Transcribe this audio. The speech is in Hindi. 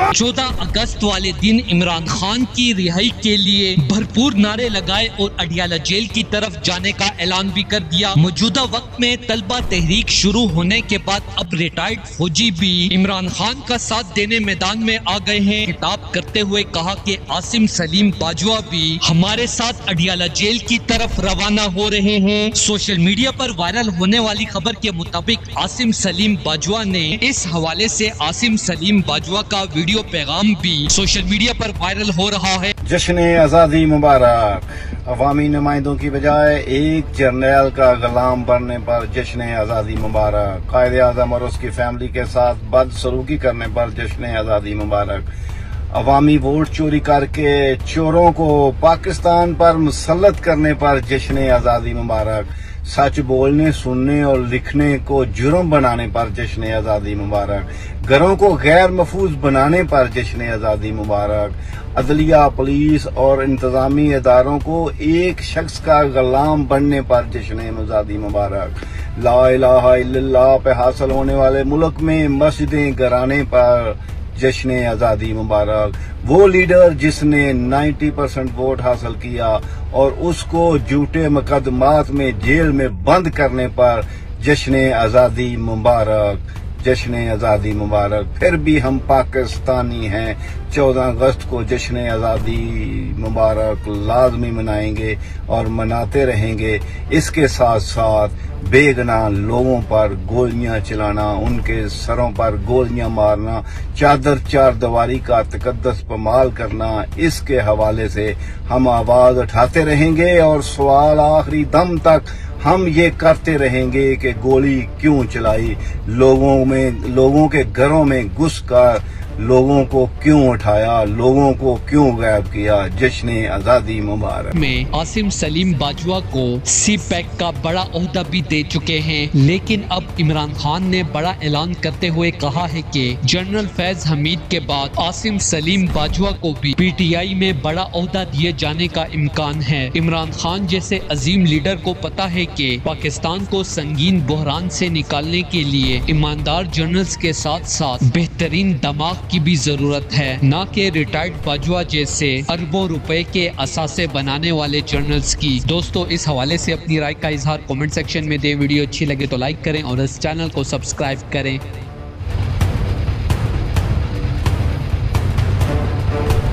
14 अगस्त वाले दिन इमरान खान की रिहाई के लिए भरपूर नारे लगाए और अडियाला जेल की तरफ जाने का ऐलान भी कर दिया। मौजूदा वक्त में तलबा तहरीक शुरू होने के बाद अब रिटायर्ड फौजी भी इमरान खान का साथ देने मैदान में आ गए हैं। खिताब करते हुए कहा कि आसिम सलीम बाजवा भी हमारे साथ अडियाला जेल की तरफ रवाना हो रहे हैं। सोशल मीडिया पर वायरल होने वाली खबर के मुताबिक आसिम सलीम बाजवा ने इस हवाले से आसिम सलीम बाजवा का वीडियो पैगाम भी सोशल मीडिया पर वायरल हो रहा है। जश्न आज़ादी मुबारक। अवामी नुमाइंदों की बजाय एक जर्नैल का गुलाम बनने पर जश्न आज़ादी मुबारक। कायदे आज़म और उसकी फैमिली के साथ बदसलूकी करने पर जश्न आज़ादी मुबारक। अवामी वोट चोरी करके चोरों को पाकिस्तान पर मुसल्लत करने पर जश्न आज़ादी मुबारक। सच बोलने, सुनने और लिखने को जुर्म बनाने पर जश्न आज़ादी मुबारक। घरों को गैर महफूज बनाने पर जश्न आज़ादी मुबारक। अदलिया, पुलिस और इंतजामी इदारों को एक शख्स का गुलाम बनने पर जश्न आज़ादी मुबारक। ला इलाहा इल्लल्लाह पे हासिल होने वाले मुल्क में मस्जिदें गिराने पर जश्न आज़ादी मुबारक। वो लीडर जिसने 90% वोट हासिल किया और उसको झूठे मुकदमात में जेल में बंद करने पर जश्न आज़ादी मुबारक। जश्न आज़ादी मुबारक। फिर भी हम पाकिस्तानी हैं। 14 अगस्त को जश्न आज़ादी मुबारक लाजमी मनाएंगे और मनाते रहेंगे। इसके साथ साथ बेगुनाह लोगों पर गोलियां चलाना, उनके सरों पर गोलियां मारना, चादर चार दीवारी का तकद्दस पमाल करना, इसके हवाले से हम आवाज उठाते रहेंगे और सवाल आखिरी दम तक हम ये करते रहेंगे कि गोली क्यों चलाई, लोगों के घरों में घुसकर लोगों को क्यों उठाया, लोगों को क्यों गायब किया। जश्न आज़ादी मुबारक। में आसिम सलीम बाजवा को CPAC का बड़ा ओहदा भी दे चुके हैं, लेकिन अब इमरान खान ने बड़ा ऐलान करते हुए कहा है कि जनरल फैज हमीद के बाद आसिम सलीम बाजवा को भी PTI में बड़ा ओहदा दिए जाने का इम्कान है। इमरान खान जैसे अजीम लीडर को पता है कि पाकिस्तान को संगीन बहरान से निकालने के लिए ईमानदार जनरल्स के साथ साथ बेहतरीन दमाग की भी जरूरत है, न कि रिटायर्ड बाजवा जैसे अरबों रुपए के असासे बनाने वाले जर्नल्स की। दोस्तों, इस हवाले से अपनी राय का इजहार कमेंट सेक्शन में दें। वीडियो अच्छी लगे तो लाइक करें और इस चैनल को सब्सक्राइब करें।